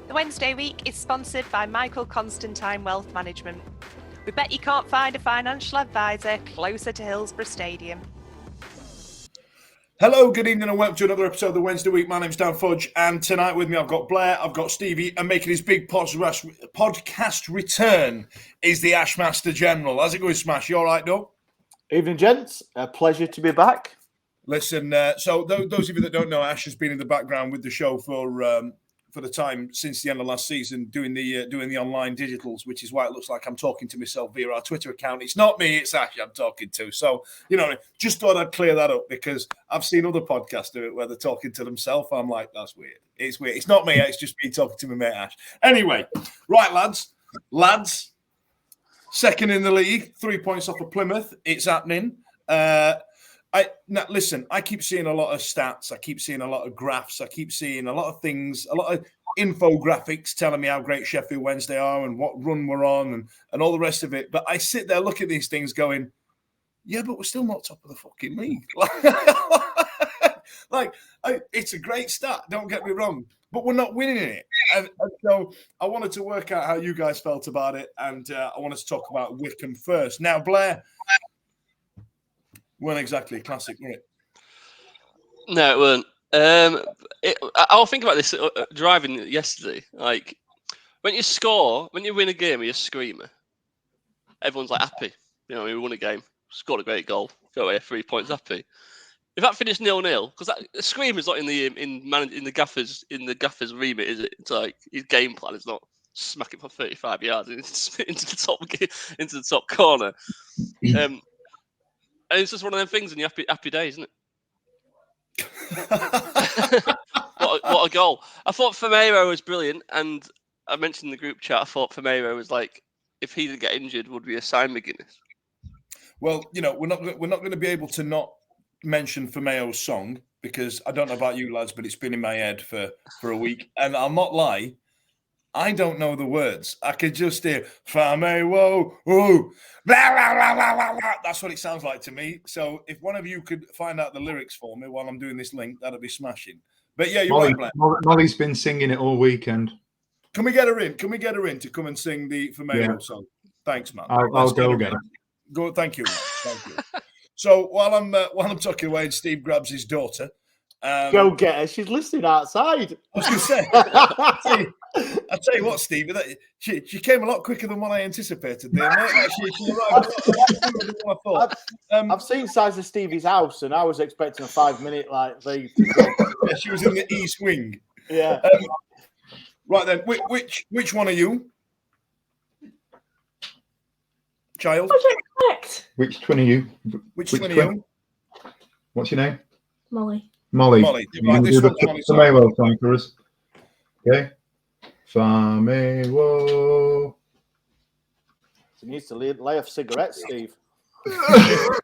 The Wednesday Week is sponsored by Michael Constantine Wealth Management. We bet you can't find a financial advisor closer to Hillsborough Stadium. Hello, good evening and welcome to another episode of the Wednesday Week. My name's Dan Fudge and tonight with me I've got Blair, I've got Stevie, and making his big podcast return is the Ashmaster General. How's it going, Smash? You all right, Doug? Evening, gents. A pleasure to be back. Listen, so those of you that don't know, Ash has been in the background with the show for the time since the end of last season, doing the online digitals, which is why it looks like I'm talking to myself via our Twitter account. It's not me, it's Ash I'm talking to. So, just thought I'd clear that up because I've seen other podcasts do it where they're talking to themselves. I'm like, that's weird. It's weird. It's not me, it's just me talking to my mate Ash. Anyway, right, lads, second in the league, 3 points off of Plymouth. It's happening. Now, listen, I keep seeing a lot of stats. I keep seeing a lot of graphs. I keep seeing a lot of things, a lot of infographics telling me how great Sheffield Wednesday are and what run we're on and all the rest of it. But I sit there, look at these things going, yeah, but we're still not top of the fucking league. It's a great stat, don't get me wrong, but we're not winning it. And so I wanted to work out how you guys felt about it. And I wanted to talk about Wycombe first. Now, Blair, weren't exactly a classic, were it? No, it weren't. I was thinking about this driving yesterday. Like, when you win a game, you're a screamer. Everyone's like happy. We won a game, scored a great goal, go away 3 points happy. If that finished 0-0, because the screamer's not in the gaffer's remit, is it? It's like his game plan is not smack it for 35 yards into the top corner. And it's just one of them things, and you're happy days, isn't it? what a goal! I thought Firmino was brilliant, and I mentioned in the group chat. I thought Firmino was like, if he didn't get injured, would be a sign McGuinness. Well, we're not going to be able to not mention Firmino's song because I don't know about you lads, but it's been in my head for a week, and I'll not lie. I don't know the words. I could just hear Firmino, blah, blah, blah, blah, blah, blah. That's what it sounds like to me. So if one of you could find out the lyrics for me while I'm doing this link, that'd be smashing. But yeah, you're right, Blair. Molly's been singing it all weekend. Can we get her in? Can we get her in to come and sing the Firmino song? Thanks, man. I'll go get her. Go. Thank you, man. Thank you. So while I'm talking away and Steve grabs his daughter. Go get her. She's listening outside. I was going to say, I'll tell you what, Steve, she came a lot quicker than what I anticipated there, mate. She arrived I thought. I've seen size of Stevie's house, and I was expecting a 5-minute thing. Yeah, she was in the east wing. Yeah. Right then, which one are you, child? Which twin are you? Which twin are you? What's your name? Molly. Molly. Right, do the Firmino song for us. Okay. Firmino. She needs to lay off cigarettes, Steve. I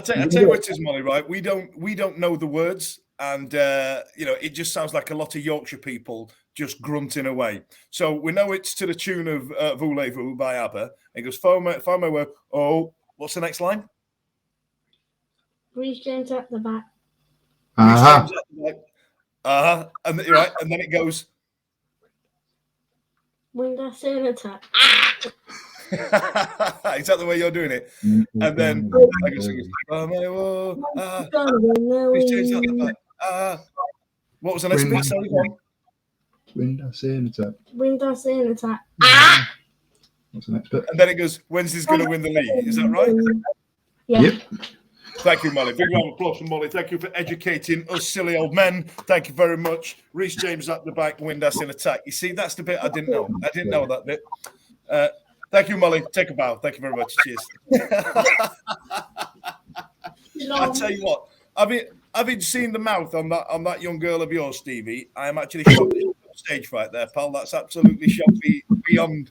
tell you what it is, Molly. Right, we don't know the words, and it just sounds like a lot of Yorkshire people just grunting away. So we know it's to the tune of Voulez-Vous by ABBA. It goes Firmino. Oh, what's the next line? Reece James at the back. And right, and then it goes. Window in attack. Is that the way you're doing it? And then I go singing. What was the next bit? Sorry, go on. Window in attack. Window in attack. What's the next bit? And then it goes. Wednesday's going to win the league. Is that right? Yeah. Yep. Thank you, Molly. Big round of applause from Molly. Thank you for educating us silly old men. Thank you very much. Reece James at the back, Windass in attack. You see, that's the bit I didn't know. I didn't know that bit. Thank you, Molly. Take a bow. Thank you very much. Cheers. I tell you what, having seen the mouth on that young girl of yours, Stevie, I am actually shocked. Stage fright there, pal. That's absolutely shocked beyond.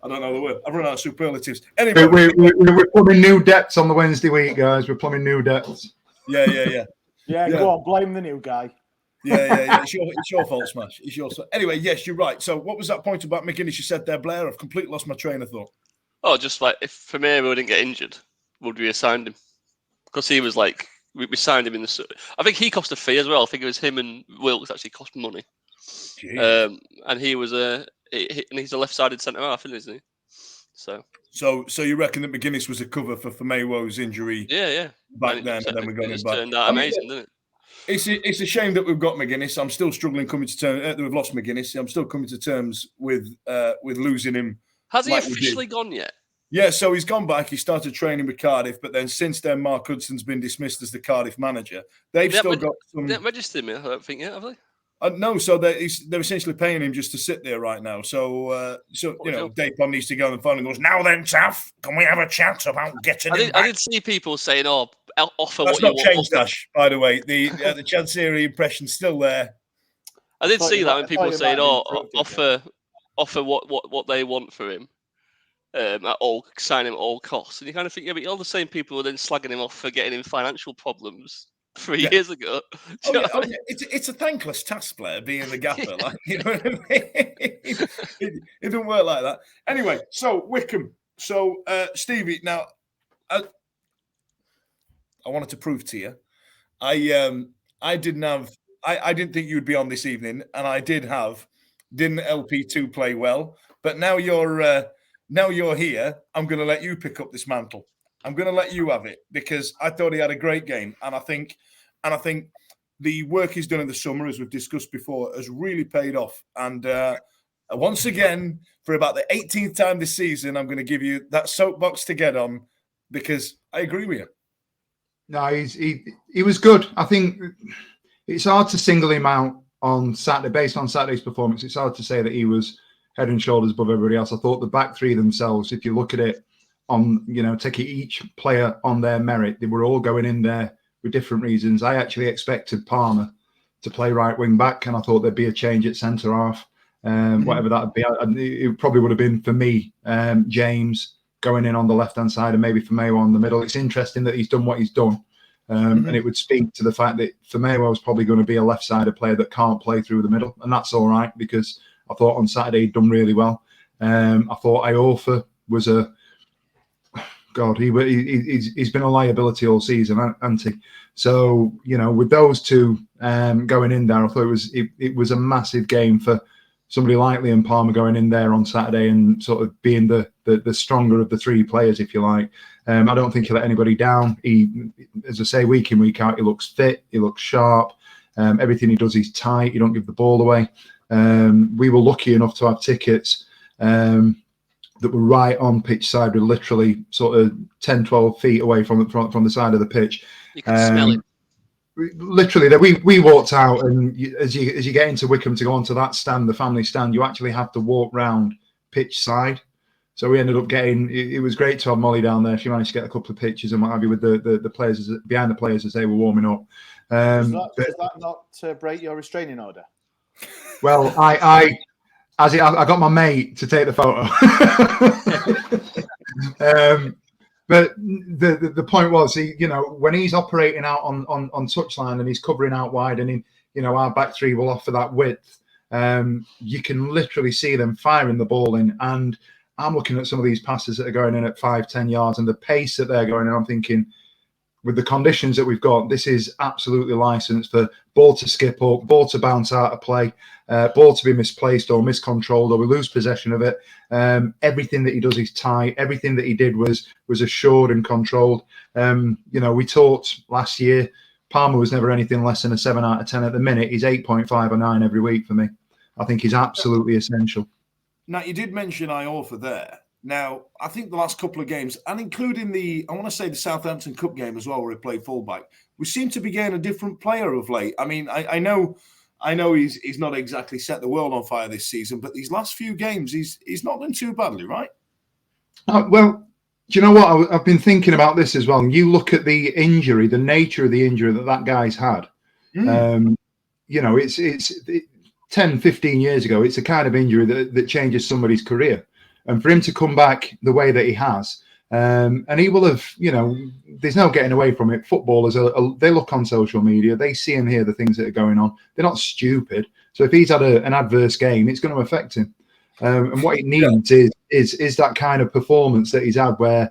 I don't know the word. I've run out of superlatives. Anyway, we're plumbing new depths on the Wednesday week, guys. We're plumbing new depths. Yeah. Go on, blame the new guy. Yeah. It's your fault, Smash. It's your fault. Anyway, yes, you're right. So, what was that point about McGuinness you said there, Blair? I've completely lost my train of thought. Oh, just like if Firmino didn't get injured, would we have signed him? Because he was like we signed him in the. I think he cost a fee as well. I think it was him and Wilkes actually cost money. And he was and he's a left-sided centre half, isn't he? So you reckon that McGuinness was a cover for Maywo's injury? Yeah. Back then, and then we got him back. Turned out amazing, didn't it? It's a shame that we've got McGuinness. I'm still struggling coming to terms that we've lost McGuinness. I'm still coming to terms with losing him. Has he officially gone yet? Yeah, so he's gone back. He started training with Cardiff, but then since then, Mark Hudson's been dismissed as the Cardiff manager. They've still got some. They haven't registered him, I don't think, yet, have they? No, so they're essentially paying him just to sit there right now. So Daypon needs to go on the phone and goes, "Now then, Taff, can we have a chat about getting him back?" I did see people saying, "Oh, offer That's what not you changed, want." Ash, by the way. The Chansiri impression's still there. I did see that when people were saying, "Oh, offer what they want for him." Sign him at all costs, and you kind of think, yeah, but you're the same people who are then slagging him off for getting in financial problems 3 years ago. It's a thankless task, Blair, being the gaffer. Like, you know what I mean? It doesn't work like that. Anyway, so Wycombe. So Stevie, now I wanted to prove to you, I didn't think you would be on this evening, and I didn't LP2 play well, but now you're here, I'm going to let you pick up this mantle. I'm going to let you have it because I thought he had a great game, and I think the work he's done in the summer, as we've discussed before, has really paid off. And once again, for about the 18th time this season, I'm going to give you that soapbox to get on because I agree with you. No, he was good. I think it's hard to single him out on Saturday based on Saturday's performance. It's hard to say that he was head and shoulders above everybody else. I thought the back three themselves, if you look at it on, taking each player on their merit, they were all going in there with different reasons. I actually expected Palmer to play right wing back, and I thought there'd be a change at centre half, whatever that would be. It probably would have been for me, James going in on the left hand side and maybe Famayo on the middle. It's interesting that he's done what he's done. And it would speak to the fact that Famayo was probably going to be a left-sided player that can't play through the middle, and that's all right because I thought on Saturday he'd done really well. I thought Iorfa was he's been a liability all season, hasn't he? So, with those two going in there, I thought it was a massive game for somebody like Liam Palmer going in there on Saturday and sort of being the stronger of the three players, if you like. I don't think he let anybody down. He, as I say, week in, week out, he looks fit, he looks sharp. Everything he does, he's tight. He don't give the ball away. We were lucky enough to have tickets that were right on pitch side. We're literally sort of 10, 12 feet away from the side of the pitch. You can smell it. Literally, we walked out, and as you get into Wycombe to go onto that stand, the family stand, you actually have to walk round pitch side. So we ended up getting. It was great to have Molly down there. She managed to get a couple of pictures and what have you with the players behind the players as they were warming up. Does that not break your restraining order? Well, I got my mate to take the photo. But the point was, when he's operating out on touchline and he's covering out wide, and our back three will offer that width, you can literally see them firing the ball in. And I'm looking at some of these passes that are going in at 5-10 yards and the pace that they're going in. I'm thinking, with the conditions that we've got, this is absolutely licensed for ball to skip up, ball to bounce out of play, ball to be misplaced or miscontrolled, or we lose possession of it. Everything that he does is tight. Everything that he did was assured and controlled. We talked last year, Palmer was never anything less than a 7 out of 10. At the minute, he's 8.5 or 9 every week for me. I think he's absolutely essential. Now, you did mention Iorfa there. Now, I think the last couple of games, and including the Southampton Cup game as well, where he played fullback, we seem to be getting a different player of late. I mean, I know he's not exactly set the world on fire this season, but these last few games, he's not done too badly, right? Well, do you know what? I've been thinking about this as well. And you look at the injury, the nature of the injury that guy's had. It's 10, 15 years ago, it's a kind of injury that changes somebody's career. And for him to come back the way that he has, and he will have, there's no getting away from it. Footballers, they look on social media, they see and hear the things that are going on. They're not stupid. So if he's had an adverse game, it's going to affect him. And what he needs is that kind of performance that he's had where,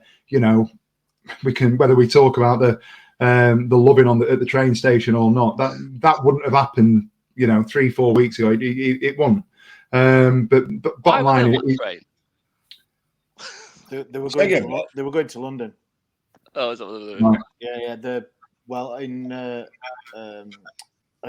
we can, whether we talk about the loving at the train station or not. That wouldn't have happened, 3-4 weeks ago. It won't. But Why bottom were they line, on the train? They were Say going. again, what? They were going to London. Oh, is that what they were doing? Yeah. In an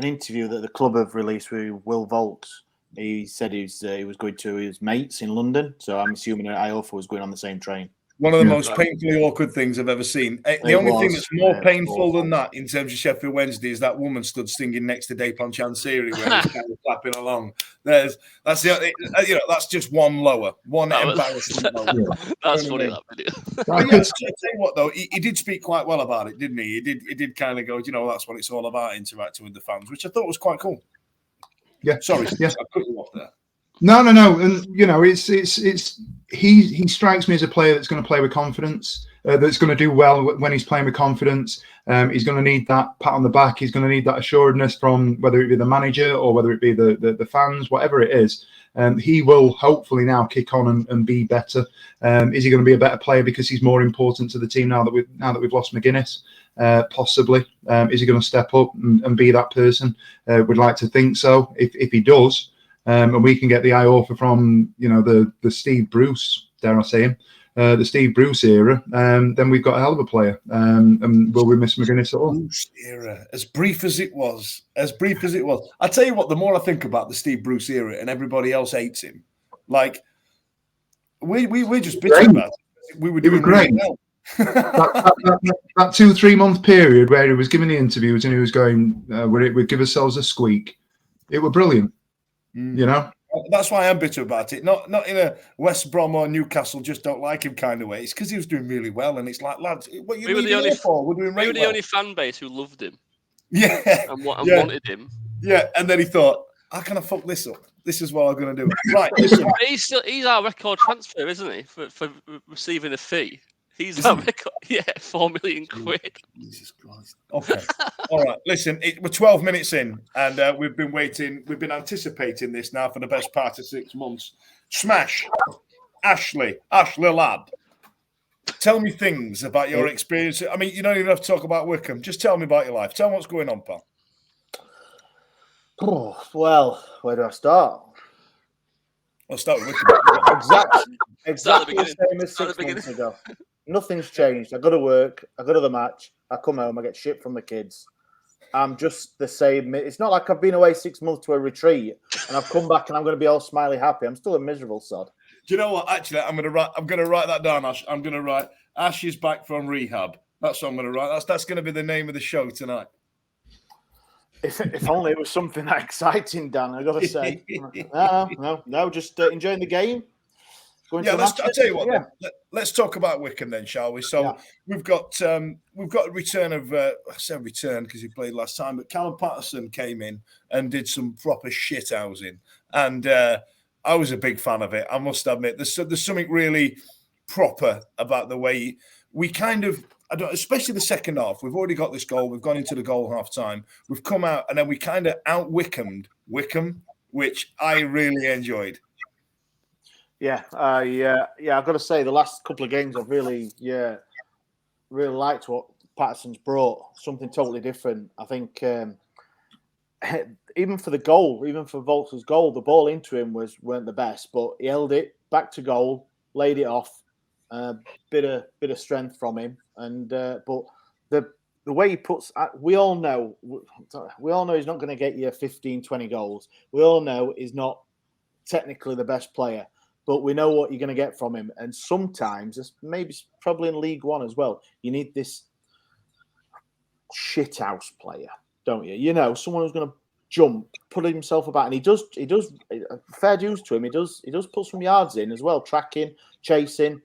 interview that the club have released with Will Volks, he said he was going to his mates in London. So I'm assuming that Iofa was going on the same train. One of the Yeah. most painfully awkward things I've ever seen. The It only thing was, that's more yeah, painful awful. than that in terms of Sheffield Wednesday is that woman stood singing next to Dapon Chansiri where he's kind of clapping along. That's just one lower, one That was- embarrassment lower. That's You know funny, what that video. But yeah, I tell you what though, he did speak quite well about it, didn't he? He did kind of go, that's what it's all about, interacting with the fans, which I thought was quite cool. Yeah. Sorry, Yeah. I cut you off there. No, and he strikes me as a player that's going to play with confidence, that's going to do well when he's playing with confidence. He's going to need that pat on the back. He's going to need that assuredness from whether it be the manager or whether it be the fans, whatever it is. He will hopefully now kick on and be better. Is he going to be a better player because he's more important to the team now that we've lost McGuinness? Possibly. Is he going to step up and be that person? We'd like to think so. If he does. And we can get the Iofa from the Steve Bruce, dare I say him, the Steve Bruce era. Then we've got a hell of a player. And will we miss McGuinness at all? Bruce era, as brief as it was. I tell you what, the more I think about the Steve Bruce era, and everybody else hates him, like we're just bitter about it. We were doing great. really well. that 2-3 month period where he was giving the interviews and he was going, we'd give ourselves a squeak. It were brilliant. That's why I'm bitter about it. Not in a West Brom or Newcastle just don't like him kind of way. It's because he was doing really well, and it's like, lads, what you leaving here for? We're doing We really were the well. only fan base who loved him. Yeah, and wanted him. Yeah, and then he thought, how can I fuck this up? This is what I'm going to do. Right, listen. He's our record transfer, isn't he? For receiving a fee. He's our record. Yeah, £4 million. Jesus Christ. Okay. All right. Listen, we're 12 minutes in, and we've been waiting. We've been anticipating this now for the best part of 6 months. Smash, Ashley lad. Tell me things about your experience. I mean, you don't even have to talk about Wycombe. Just tell me about your life. Tell me what's going on, pal. Oh, well, where do I start? I'll start with Wycombe. Exactly the same as 6 months ago. Nothing's changed. I go to work. I go to the match. I come home. I get shit from the kids. I'm just the same. It's not like I've been away 6 months to a retreat and I've come back and I'm going to be all smiley happy. I'm still a miserable sod. Do you know what? Actually, I'm going to write that down, Ash. I'm going to write Ash is back from rehab. That's what I'm going to write. That's going to be the name of the show tonight. If only it was something that exciting, Dan. I got to say, no. Just enjoying the game. I'll tell you what. Yeah. Let's talk about Wycombe then, shall we? So we've got a return of I say return because he played last time, but Callum Patterson came in and did some proper shit housing, and I was a big fan of it. I must admit, there's something really proper about the way we kind of. Especially the second half. We've already got this goal. We've gone into the goal half time. We've come out and then we kind of out Wycombe, which I really enjoyed. I've got to say the last couple of games I've really liked what Patterson's brought. Something totally different. I think even for the goal, even for Volks' goal, the ball into him weren't the best, but he held it back to goal, laid it off. Bit of strength from him, and but the way he puts, we all know he's not going to get you 15, 20 goals. We all know he's not technically the best player, but we know what you're going to get from him. And sometimes, maybe probably in League One as well, you need this shithouse player, don't you? Someone who's going to jump, put himself about, and he does. Fair dues to him. He does put some yards in as well, tracking, chasing.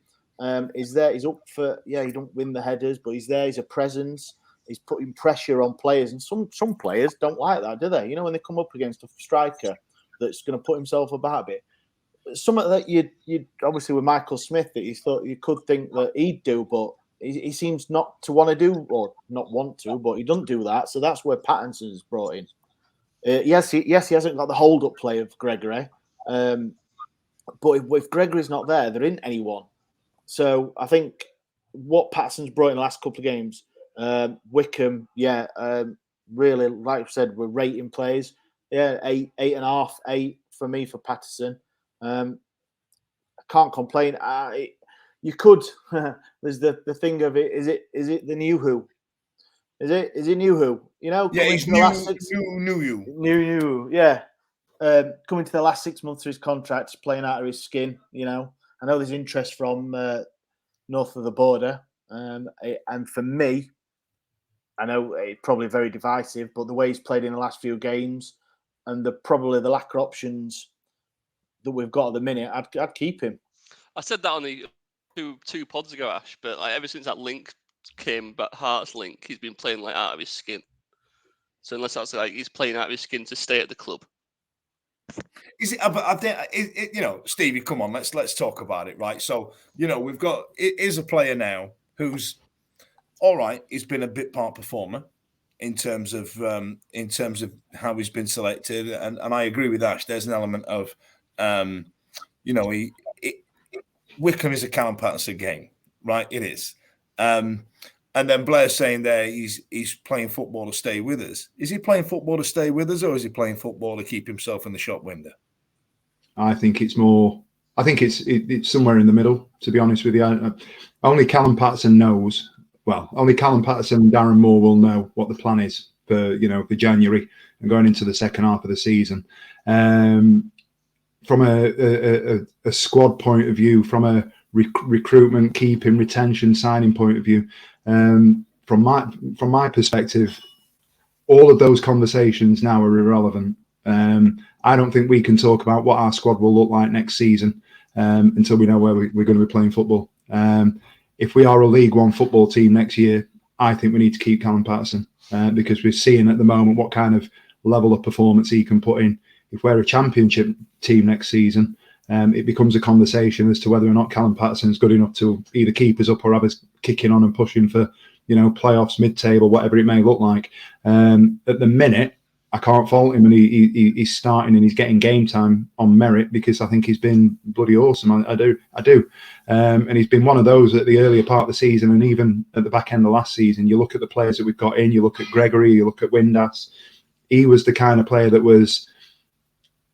He's there. He's up for. He don't win the headers, but he's there. He's a presence. He's putting pressure on players, and some players don't like that, do they? When they come up against a striker that's going to put himself about a bit. Something that you obviously with Michael Smith that you thought you could think that he'd do, but he seems not to want to do, or not want to, but he doesn't do that. So that's where Patterson's brought in. Yes, he hasn't got the hold-up play of Gregory, but if Gregory's not there, there isn't anyone. So I think what Patterson's brought in the last couple of games Wycombe, really, like I said, we're rating players. Yeah, 8.5, 8 for me for Patterson. I can't complain. You could. There's the thing of it. Is it the new who? Is it new who? You know, Yeah, coming he's to the last six. new. Yeah. Coming to the last 6 months of his contract, playing out of his skin. You know, I know there's interest from north of the border, and for me, I know it's probably very divisive, but the way he's played in the last few games, and probably the lack of options that we've got at the minute, I'd keep him. I said that on the two pods ago, Ash, but like ever since that link came back, Hearts link, he's been playing like out of his skin. So unless that's like he's playing out of his skin to stay at the club. Is it? But I think you know, Stevie. Come on, let's talk about it, right? So you know, we've got it is a player now who's all right. He's been a bit part performer in terms of how he's been selected, and I agree with Ash. There's an element of you know, Wycombe is a Callum Patterson game, right? It is. And then Blair saying there he's playing football to stay with us. Is he playing football to stay with us, or is he playing football to keep himself in the shop window? I think it's more. I think it's somewhere in the middle. To be honest with you, only Callum Patterson knows. Well, only Callum Patterson and Darren Moore will know what the plan is for for January and going into the second half of the season. From a squad point of view, from a recruitment, keeping, retention, signing point of view, from my perspective, all of those conversations now are irrelevant. I don't think we can talk about what our squad will look like next season until we know where we're going to be playing football. If we are a League One football team next year, I think we need to keep Callum Patterson because we're seeing at the moment what kind of level of performance he can put in. If we're a Championship team next season, it becomes a conversation as to whether or not Callum Patterson is good enough to either keep us up or have us kicking on and pushing for, playoffs, mid-table, whatever it may look like. At the minute, I can't fault him, and he's starting and he's getting game time on merit because I think he's been bloody awesome. I do. And he's been one of those at the earlier part of the season and even at the back end of last season. You look at the players that we've got in, you look at Gregory, you look at Windass. He was the kind of player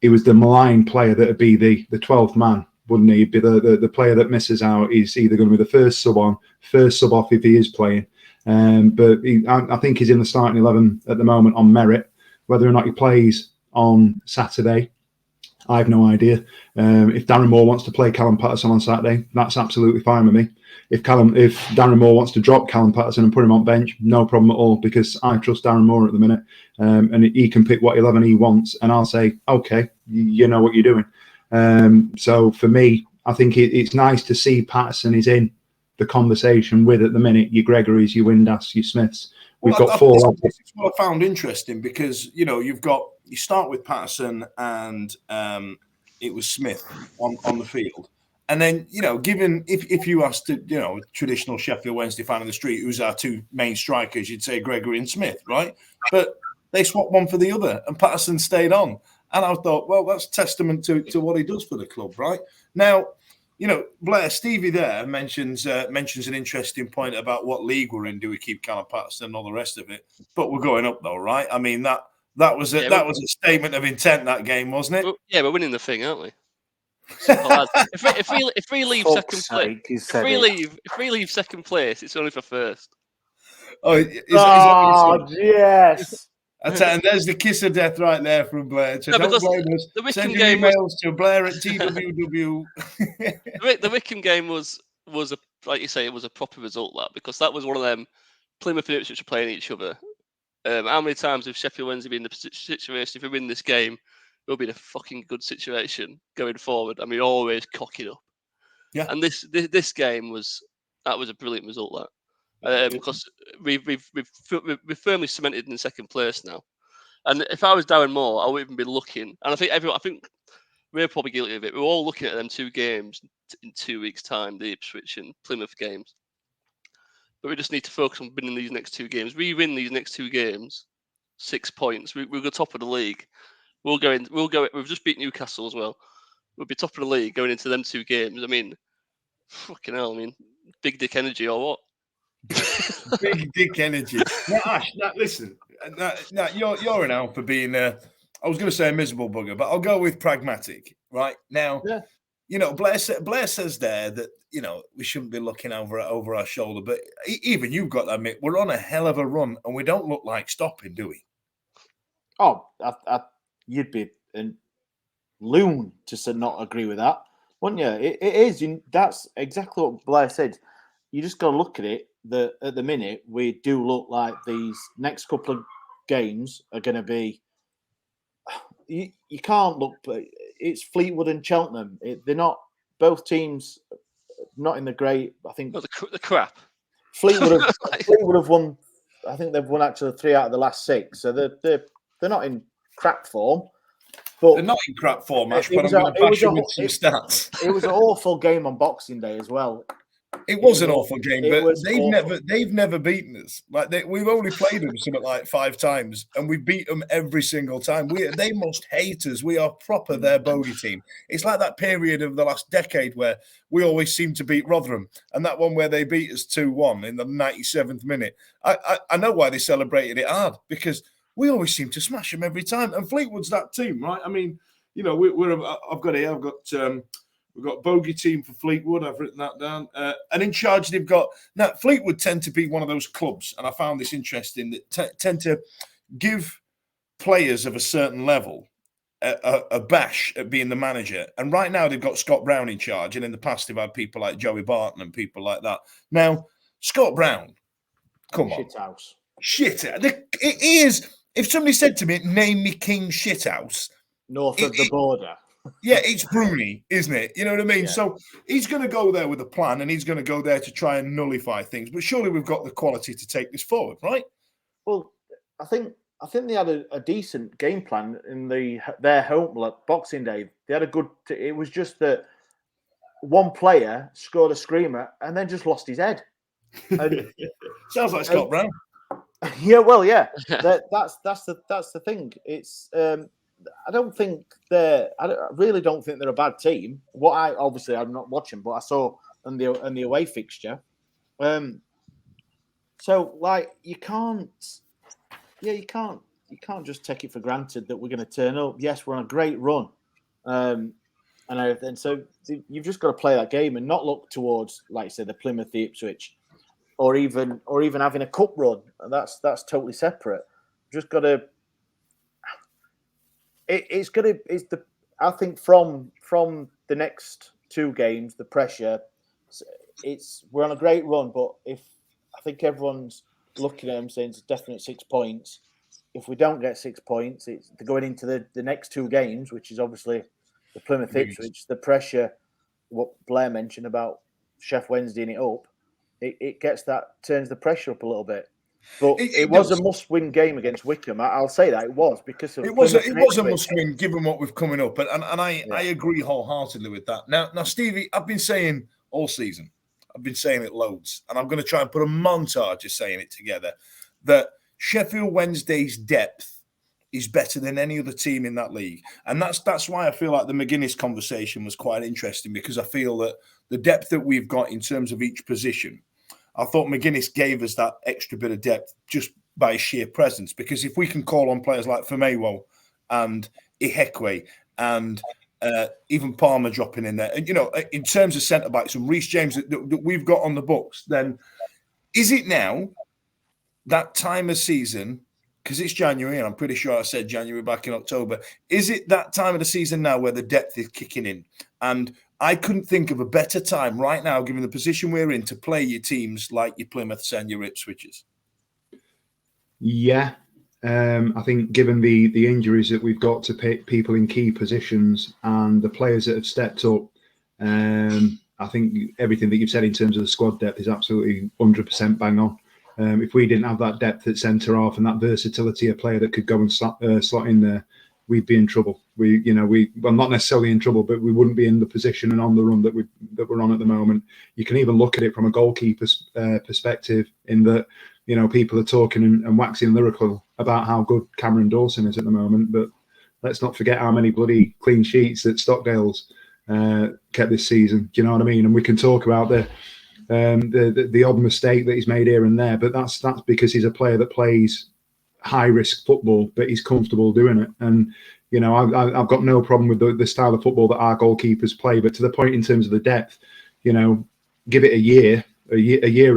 he was the maligned player that would be the 12th man, wouldn't he? He'd be the player that misses out. He's either going to be the first sub off if he is playing. But I think he's in the starting 11 at the moment on merit. Whether or not he plays on Saturday, I have no idea. If Darren Moore wants to play Callum Patterson on Saturday, that's absolutely fine with me. If Darren Moore wants to drop Callum Patterson and put him on bench, no problem at all, because I trust Darren Moore at the minute, and he can pick what 11 he wants, and I'll say, okay, you know what you're doing. So for me, I think it's nice to see Patterson is in the conversation with, at the minute, your Gregory's, your Windass, your Smiths. We've got four. This is what I found interesting because you start with Patterson and it was Smith on the field, and then given if you asked a traditional Sheffield Wednesday fan in the street who's our two main strikers, you'd say Gregory and Smith, right? But they swapped one for the other, and Patterson stayed on, and I thought, well, that's testament to what he does for the club, right? Now, Blair, Stevie there mentions an interesting point about what league we're in. Do we keep Callum Patterson and all the rest of it? But we're going up though, right? I mean that was a statement of intent, that game, wasn't it? Yeah, we're winning the thing, aren't we? If we leave second place, if we leave second place, it's only for first. Oh, yes. And there's the kiss of death right there from Blair. So don't blame us. The Wycombe Send your game emails to Blair at TWW. The Wycombe game was a, like you say, it was a proper result, because that was one of them. Plymouth and Ipswich were playing each other. How many times have Sheffield Wednesday been in the situation? If we win this game, we'll be in a fucking good situation going forward. I mean, always cocking up. Yeah. And this game was a brilliant result. Because we've firmly cemented in second place now. And if I was Darren Moore, I would even be looking. And I think we're probably guilty of it. We're all looking at them two games in 2 weeks' time, the Ipswich and Plymouth games. But we just need to focus on winning these next two games. We win these next two games, 6 points. We'll go top of the league. We'll go. We've just beat Newcastle as well. We'll be top of the league going into them two games. I mean, fucking hell. I mean, big dick energy or what? Big dick energy. Now, Ash, listen. Now, you're an out for being I was going to say a miserable bugger, but I'll go with pragmatic. Right now, Blair says there that we shouldn't be looking over our shoulder, but even you've got to admit we're on a hell of a run, and we don't look like stopping, do we? Oh, you'd be a loon to not agree with that, wouldn't you? It is. That's exactly what Blair said. You just got to look at it. At the minute, we do look like these next couple of games are going to be. You can't look. It's Fleetwood and Cheltenham. They're not both teams. Not in the great. I think the crap. Fleetwood have won. I think they've won actually 3 out of the last 6. So they're not in crap form. But they're not in crap form, Ash. But I'm going to bash you with some stats. It was an awful game on Boxing Day as well. It was an awful game, but they've they've never beaten us. Like we've only played them something like 5 times, and we beat them every single time. They must hate us. We are proper their bogey team. It's like that period of the last decade where we always seem to beat Rotherham, and that one where they beat us 2-1 in the 97th minute. I know why they celebrated it hard, because we always seem to smash them every time. And Fleetwood's that team, right? I mean, we've got bogey team for Fleetwood. I've written that down. And in charge, they've got... Now, Fleetwood tend to be one of those clubs, and I found this interesting, that tend to give players of a certain level a bash at being the manager. And right now, they've got Scott Brown in charge, and in the past, they've had people like Joey Barton and people like that. Now, Scott Brown, come on. Shithouse. It is... If somebody said to me, name me King Shithouse... North of the border. Yeah, it's Bruni, isn't it? You know what I mean? Yeah. So he's going to go there with a plan, and he's going to go there to try and nullify things. But surely we've got the quality to take this forward, right? Well, I think they had a decent game plan in their home Boxing Day. They had a good. It was just that one player scored a screamer and then just lost his head. And, sounds like Scott Brown. Yeah, well, yeah. That's the thing. It's. I really don't think they're a bad team. I'm not watching, but I saw on the away fixture. So like you can't just take it for granted that we're going to turn up. Yes, we're on a great run, and everything. So you've just got to play that game and not look towards, like I said, the Plymouth, the Ipswich, or even having a cup run. And that's totally separate. Just got to. I think from the next 2 games, the pressure, we're on a great run. But I think everyone's looking at them saying it's definite 6 points. If we don't get 6 points, it's going into the next 2 games, which is obviously the Plymouth Ipswich, the pressure. What Blair mentioned about Chef Wednesdaying it up, it turns the pressure up a little bit. But it was a must-win game against Wycombe. I'll say that it was because of it was a must-win given what we've coming up, and I agree wholeheartedly with that. Now, Stevie, I've been saying all season, I've been saying it loads, and I'm going to try and put a montage of saying it together, that Sheffield Wednesday's depth is better than any other team in that league, and that's why I feel like the McGuinness conversation was quite interesting, because I feel that the depth that we've got in terms of each position. I thought McGuinness gave us that extra bit of depth just by sheer presence, because if we can call on players like Famewo and Ihekwe and even Palmer dropping in there, and in terms of centre backs and Reece James that we've got on the books, then is it now that time of season? Because it's January, and I'm pretty sure I said January back in October. Is it that time of the season now where the depth is kicking in? And I couldn't think of a better time right now, given the position we're in, to play your teams like your Plymouths and your Ipswiches. Yeah. I think given the injuries that we've got to pick people in key positions and the players that have stepped up, I think everything that you've said in terms of the squad depth is absolutely 100% bang on. If we didn't have that depth at centre half and that versatility of player that could go and slot in there, we'd be in trouble. Well, not necessarily in trouble, but we wouldn't be in the position and on the run that we're on at the moment. You can even look at it from a goalkeeper's perspective, in that people are talking and waxing lyrical about how good Cameron Dawson is at the moment, but let's not forget how many bloody clean sheets that Stockdale's kept this season. Do you know what I mean? And we can talk about the odd mistake that he's made here and there, but that's because he's a player that plays high risk football, but he's comfortable doing it. And you know, I've got no problem with the style of football that our goalkeepers play, but to the point in terms of the depth, you know, give it a year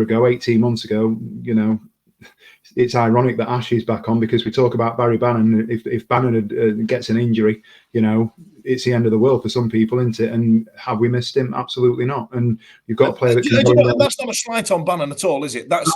ago, 18 months ago, you know, it's ironic that Ash is back on, because we talk about Barry Bannon. If Bannon gets an injury, you know, it's the end of the world for some people, isn't it? And have we missed him? Absolutely not. And you've got a player that can that's not a slight on Bannon at all, is it? That's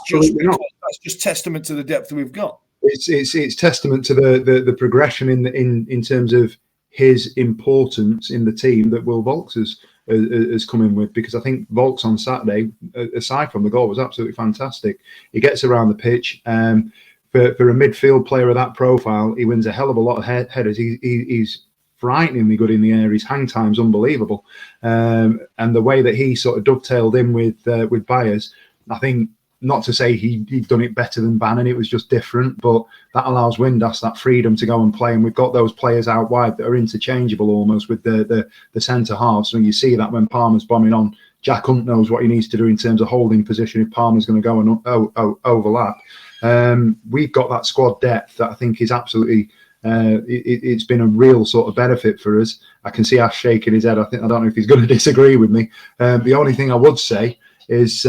just testament to the depth we've got. It's testament to the progression in terms of his importance in the team that Will Vaulks has come in with, because I think Vaulks on Saturday, aside from the goal, was absolutely fantastic. He gets around the pitch. For a midfield player of that profile, he wins a hell of a lot of headers. He's frighteningly good in the air. His hang time's unbelievable, and the way that he sort of dovetailed in with Byers, I think. Not to say he'd done it better than Bannon, it was just different, but that allows Windass that freedom to go and play. And we've got those players out wide that are interchangeable almost with the centre halves. So you see that when Palmer's bombing on, Jack Hunt knows what he needs to do in terms of holding position if Palmer's going to go and overlap. We've got that squad depth that I think is absolutely. It's been a real sort of benefit for us. I can see Ash shaking his head. I don't know if he's going to disagree with me. The only thing I would say is.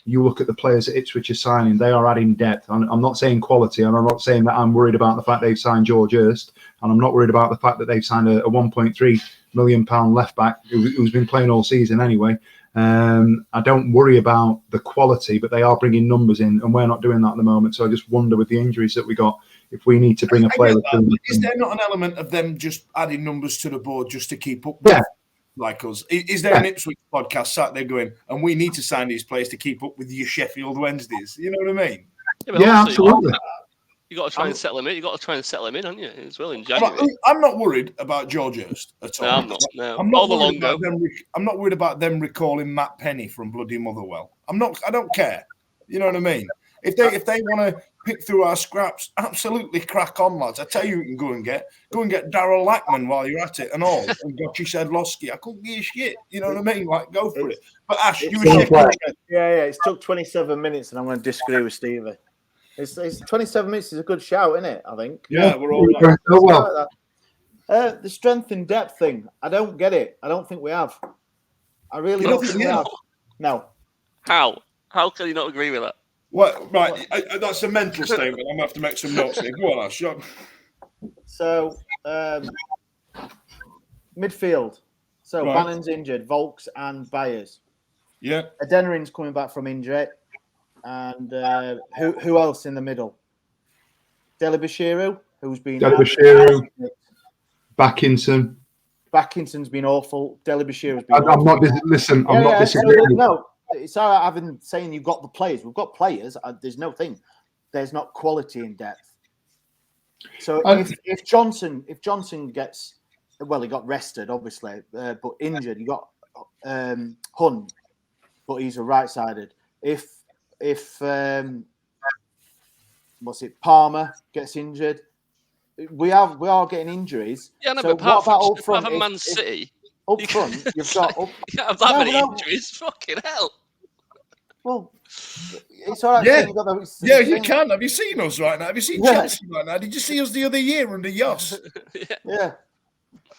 You look at the players that Ipswich are signing, they are adding depth. I'm not saying quality, and I'm not saying that I'm worried about the fact they've signed George Hurst, and I'm not worried about the fact that they've signed a £1.3 million left back who's been playing all season anyway. I don't worry about the quality, but they are bringing numbers in, and we're not doing that at the moment. So I just wonder with the injuries that we got, if we need to bring a player. Is there not an element of them just adding numbers to the board just to keep up with? Yeah. Like us, is there an Ipswich podcast sat there going, and we need to sign these players to keep up with your Sheffield Wednesdays? You know what I mean? Yeah, absolutely. You got to try and settle him in. You got to try and settle him in, haven't you? As well in January. I'm not worried about George Hurst at all. No, I'm not. No, I'm not worried about them recalling Matt Penny from bloody Motherwell. I don't care. You know what I mean? If they want to pick through our scraps, absolutely crack on, lads. I tell you, you can go and get Darryl Lackman while you're at it and all. And Gotchi Sedlowski. I couldn't give a shit. You know what I mean? Like, go for it. But Ash, you were It's took 27 minutes, and I'm going to disagree with Stevie. It's 27 minutes is a good shout, isn't it? I think. Yeah, we're all right. The strength and depth thing, I don't get it. I don't think we have. I really don't think we have. No. How can you not agree with that? Well, right, that's a mental statement. I'm going to have to make some notes here. Go on, Ash. So, midfield. So, Right. Bannon's injured, Vaulks and Byers. Yeah. Adenerin's coming back from injury. And who else in the middle? Delibashiru, who's been... Delibashiru, Backinson. Backinson's been awful. Delibashiru's been I'm not disagreeing. No. It's all right having saying you've got the players. We've got players. There's no thing. There's not quality in depth. So if Johnson gets, well, he got rested obviously, but injured. You got Hunt, but he's a right-sided. If Palmer gets injured, we are getting injuries. Yeah, no, so but apart what about from, up front? apart from Man City, Up front, you've got... you can't have that many injuries. Fucking hell. Well, it's all right. Yeah, you can. Have you seen us right now? Have you seen Chelsea right now? Did you see us the other year under Yoss? Yeah.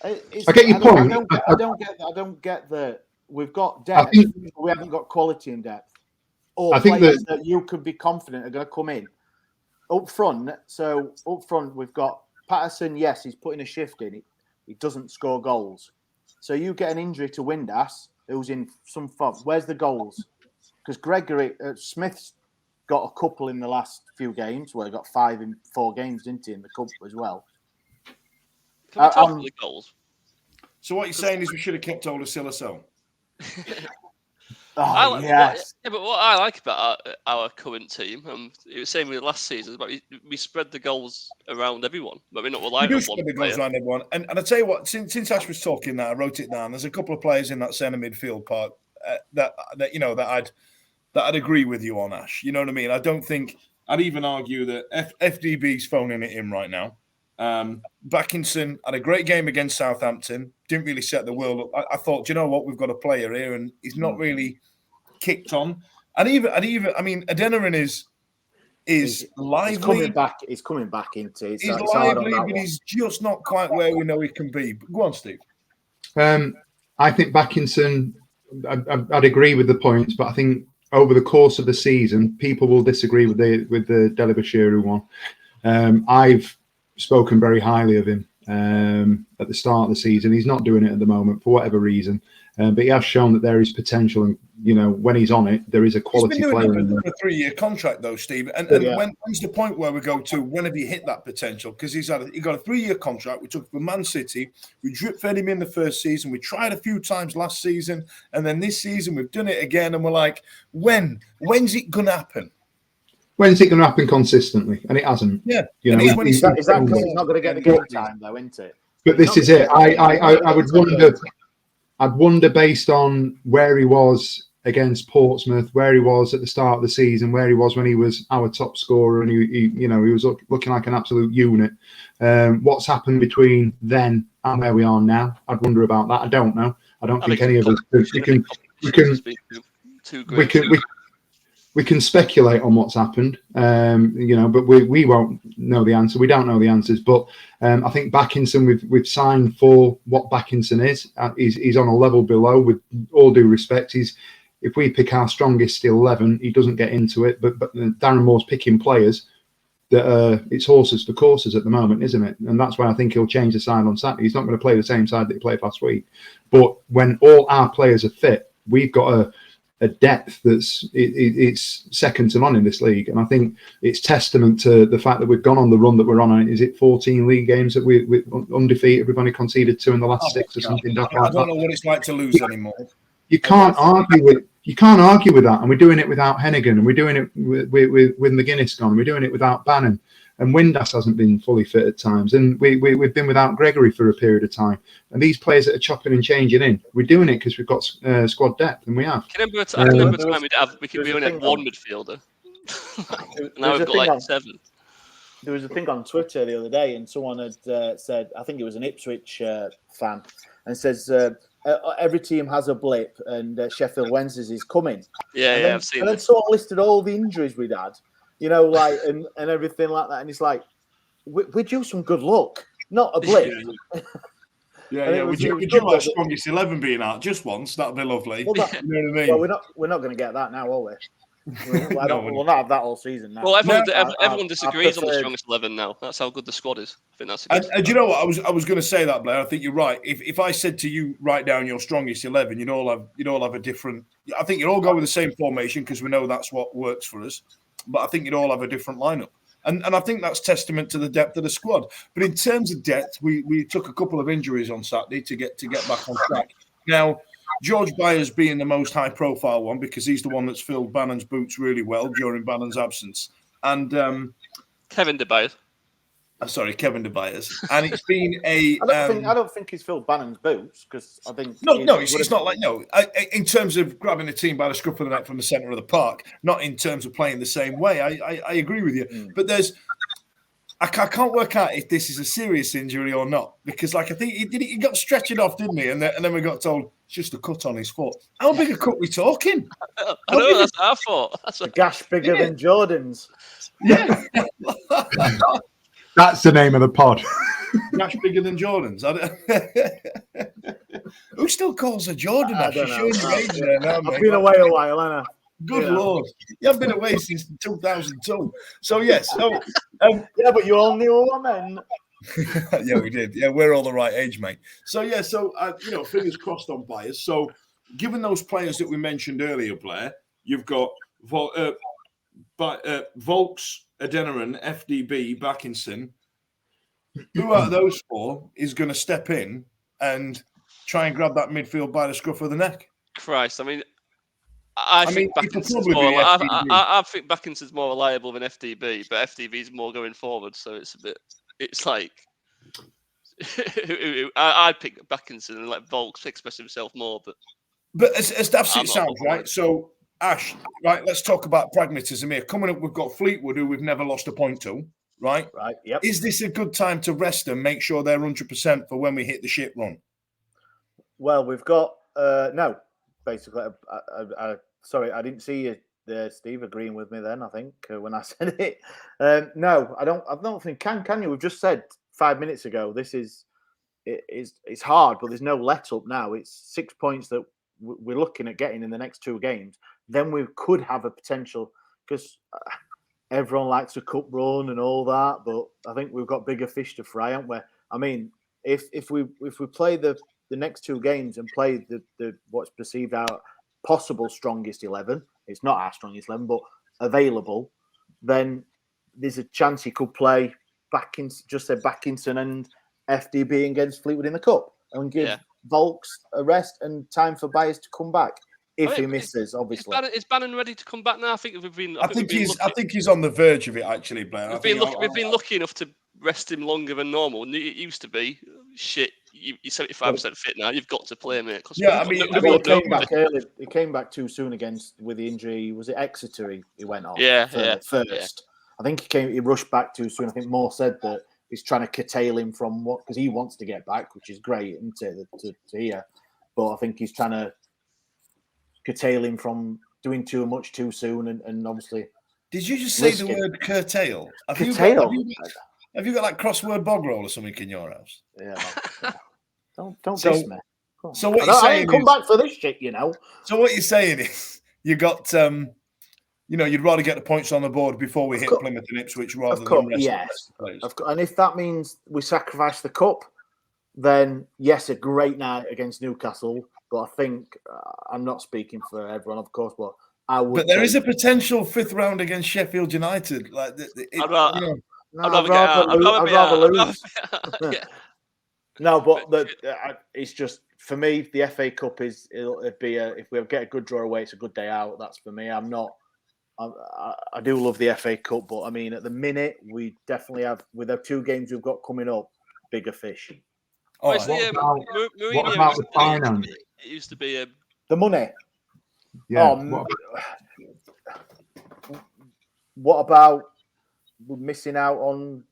I get your point. I don't get that we've got depth. We haven't got quality in depth. Or players that you could be confident are going to come in. Up front, we've got Patterson. Yes, he's putting a shift in. He doesn't score goals. So you get an injury to Windass, who's in some form. Where's the goals? Because Gregory Smith's got a couple in the last few games. Well, he got 5 in 4 games, didn't he, in the cup as well? Can we talk about the goals? So what you're saying is we should have kept hold of Silaso. Yes. But what I like about our current team, it was same with last season, but we spread the goals around everyone. But we're not relying on one spread the player. goals around everyone. And I tell you what, since Ash was talking that, I wrote it down. There's a couple of players in that centre midfield part that I'd agree with you on, Ash. You know what I mean? I don't think I'd even argue that FDB's phoning it in right now. Backinson had a great game against Southampton. Didn't really set the world up. I thought, do you know what? We've got a player here, and he's not really kicked on, and even I mean, Adeniran is lively. He's coming back into it. He's It's hard on lively, that but one. he's just not quite where we know he can be. But go on, Steve. I think Backinson, I'd agree with the points, but I think over the course of the season, people will disagree with the Delibashiru one. I've spoken very highly of him at the start of the season. He's not doing it at the moment for whatever reason, but he has shown that there is potential, and when he's on it, there is a quality He's been player. doing it for a 3-year contract though, Steve. And when's the point where we go to when have you hit that potential? Because he got a 3-year contract. We took it from Man City. We drip fed him in the first season. We tried a few times last season, and then this season we've done it again. And we're like, when's it gonna happen? When's it going to happen consistently? And it hasn't. Yeah. Is that because he's not going to get the game time though, isn't it? But this is it. I would wonder. I'd wonder based on where he was against Portsmouth, where he was at the start of the season, where he was when he was our top scorer, and he was looking like an absolute unit. What's happened between then and where we are now? I'd wonder about that. I don't know. I don't think any of us. We can speculate on what's happened, but we won't know the answer. We don't know the answers, but I think Backinson, we've signed for what Backinson is. He's on a level below. With all due respect, if we pick our strongest 11, he doesn't get into it. But Darren Moore's picking players that it's horses for courses at the moment, isn't it? And that's why I think he'll change the side on Saturday. He's not going to play the same side that he played last week. But when all our players are fit, we've got a depth it's second to none in this league, and I think it's testament to the fact that we've gone on the run that we're on. Is it 14 league games that we're undefeated? We've only conceded 2 in the last 6 or something. I don't know what it's like to lose anymore. You can't argue with that, and we're doing it without Hennigan, and we're doing it with McGuinness gone, and we're doing it without Bannon, and Windass hasn't been fully fit at times, and we've been without Gregory for a period of time. And these players that are chopping and changing in, we're doing it because we've got squad depth, and we have. I can remember a time we only had one midfielder. Now we've got like 7. There was a thing on Twitter the other day, and someone had said, I think it was an Ipswich fan, and says every team has a blip, and Sheffield Wednesday's is coming. I've seen. And then sort of listed all the injuries we'd had, and everything like that, and it's like we're due some good luck, not a blip. Would you like strongest 11 being out just once? That'd be lovely. Well, you know what I mean? Well, we're not going to get that now, are we? We'll not have that all season now. Well, everyone disagrees on the strongest 11 now. That's how good the squad is. I think that's. And you know what? I was going to say that, Blair. I think you're right. If I said to you, write down your strongest 11, you'd all have a different. I think you'd all go with the same formation because we know that's what works for us. But I think you'd all have a different lineup. And I think that's testament to the depth of the squad. But in terms of depth, we took a couple of injuries on Saturday to get back on track. Now, George Byers being the most high-profile one because he's the one that's filled Bannon's boots really well during Bannon's absence. And Kevin De Byers. Kevin De Byers. And it's been a... I don't think he's filled Bannon's boots because I think... It's not like... No, in terms of grabbing the team by the scruff of the neck from the centre of the park, not in terms of playing the same way. I agree with you. But there's... I can't work out if this is a serious injury or not because, I think he got stretched off, didn't he? And then we got told it's just a cut on his foot. How big a cut we talking? I know that's our fault. That's a gash bigger than Jordan's. Yeah, that's the name of the pod. Gash bigger than Jordan's. Who still calls her Jordan? I don't know. I've been away a while, haven't I? Good Lord. You have been away since 2002. So, yes. So, but you all knew all men. Yeah, we did. Yeah, we're all the right age, mate. So, fingers crossed on Byers. So, given those players that we mentioned earlier, Blair, you've got Volks, Adeniran, FDB, Backinson. Who out of those 4 is going to step in and try and grab that midfield by the scruff of the neck? Christ, I think Backinson's more reliable than FDB, but FDB's more going forward, so it's like I'd pick Backinson and let Volks express himself more, but as daft it sounds, right? So Ash, right, let's talk about pragmatism here. Coming up, we've got Fleetwood, who we've never lost a point to, right? Right, yep. Is this a good time to rest them, make sure they're 100% for when we hit the shit run? Well, we've got no. Basically, I Sorry, I didn't see you there, Steve, agreeing with me then, I think, when I said it. No, I don't think can you? We've just said 5 minutes ago, it's hard, but there's no let up now. It's 6 points that we're looking at getting in the next 2 games. Then we could have a potential, because everyone likes a cup run and all that, but I think we've got bigger fish to fry, haven't we? I mean, if we play the next 2 games and play the what's perceived our possible strongest 11, it's not our strongest 11, but available, then there's a chance he could play Backinson and FDB against Fleetwood in the cup and give Volks a rest and time for Byers to come back if he misses. Obviously, is Bannon ready to come back now? I think we've been. I think he's on the verge of it, actually, Blair. We've been lucky enough to rest him longer than normal. It used to be shit. You're 75% fit now. You've got to play, mate. He came back too soon with the injury. Was it Exeter? He went off. First. Yeah. I think he rushed back too soon. I think Moore said that he's trying to curtail him from because he wants to get back, which is great, isn't it, to hear. But I think he's trying to curtail him from doing too much too soon, and obviously. Did you just say the word curtail? Curtail. Have you got like crossword bog roll or something in your house? Yeah. Don't diss me. So what you're saying? Come back for this shit, you know. So what you're saying is you got you'd rather get the points on the board before we hit Plymouth and Ipswich rather than rest of course. And if that means we sacrifice the cup, then yes, a great night against Newcastle. But I think I'm not speaking for everyone, of course, but I would. But there is a potential 5th round against Sheffield United. I'd rather lose. No, but it's just for me. The FA Cup it'd be if we get a good draw away, it's a good day out. That's for me. I do love the FA Cup, but I mean, at the minute, we definitely have with the 2 games we've got coming up, bigger fish. What about the finance? It used to be the money. Yeah. What about missing out on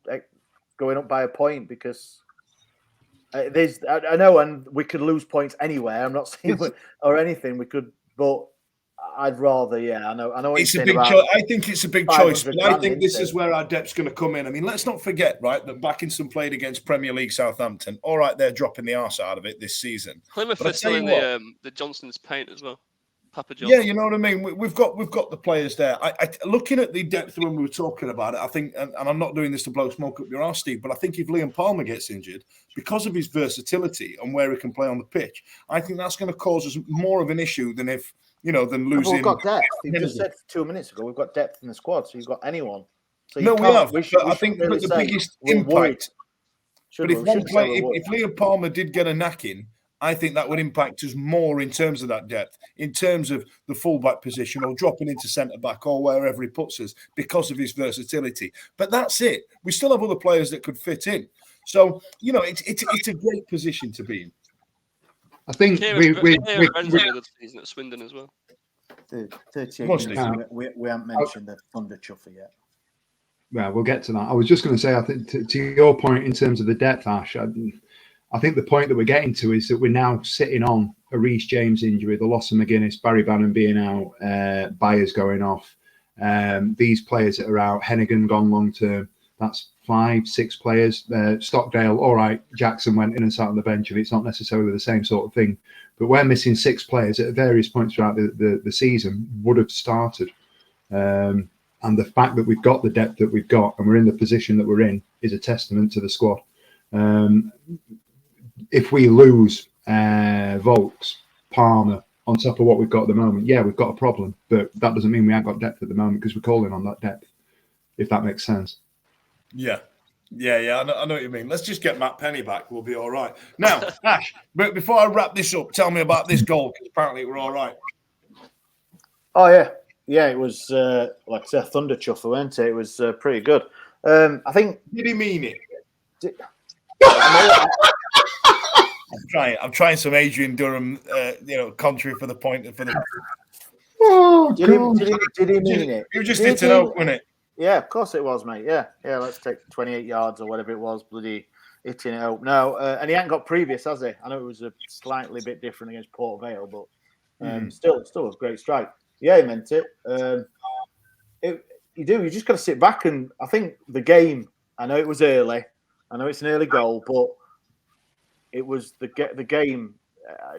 going up by a point because I know, and we could lose points anywhere. I'm not saying or anything. We could, but I'd rather. Yeah, I know. It's a big choice. I think it's a big choice, but I think this is where our depth's going to come in. I mean, let's not forget, right, that Backinson played against Premier League Southampton. All right, they're dropping the arse out of it this season. Plymouth are still in the Johnson's paint as well. Papa Johnson. Yeah, you know what I mean. We've got the players there. I looking at the depth when we were talking about it, I think, and I'm not doing this to blow smoke up your arse, Steve, but I think if Liam Palmer gets injured because of his versatility and where he can play on the pitch, I think that's going to cause us more of an issue than if than losing. We've got depth. You just said 2 minutes ago we've got depth in the squad, so you've got anyone. So we have. But I think the biggest impact. But if Liam Palmer did get a knacking, I think that would impact us more in terms of that depth, in terms of the fullback position or dropping into centre back or wherever he puts us because of his versatility. But that's it. We still have other players that could fit in. So it's a great position to be in. I think we had a good season at Swindon as well. 38 minutes. We haven't mentioned the Thunder Chuffy yet. Well, we'll get to that. I was just going to say, I think to your point in terms of the depth, Ash, I think the point that we're getting to is that we're now sitting on a Reece James injury, the loss of McGuinness, Barry Bannon being out, Byers going off. These players that are out, Hennigan gone long term. That's 5-6 players. Stockdale, all right, Jackson went in and sat on the bench, and it's not necessarily the same sort of thing. But we're missing 6 players at various points throughout the season would have started. And the fact that we've got the depth that we've got and we're in the position that we're in is a testament to the squad. If we lose Volks, Palmer, on top of what we've got at the moment, yeah, we've got a problem. But that doesn't mean we haven't got depth at the moment because we're calling on that depth, if that makes sense. Yeah. I know what you mean. Let's just get Matt Penny back. We'll be all right. Now, Ash, but before I wrap this up, tell me about this goal, because apparently we're all right. Oh, yeah. Yeah, it was, like I said, thunder chuffer, wasn't it? It was pretty good. I think... Did he mean it? I'm trying some Adrian Durham, contrary for the point. For the... Did he mean it? You just hit it out, wasn't it? Yeah, of course it was, mate. Yeah. Let's take 28 yards or whatever it was, bloody hitting it out. No, and he hadn't got previous, has he? I know it was a slightly bit different against Port Vale, but still a great strike. Yeah, he meant it. You do. You just got to sit back, and I think the game. I know it was early. I know it's an early goal, but it was the game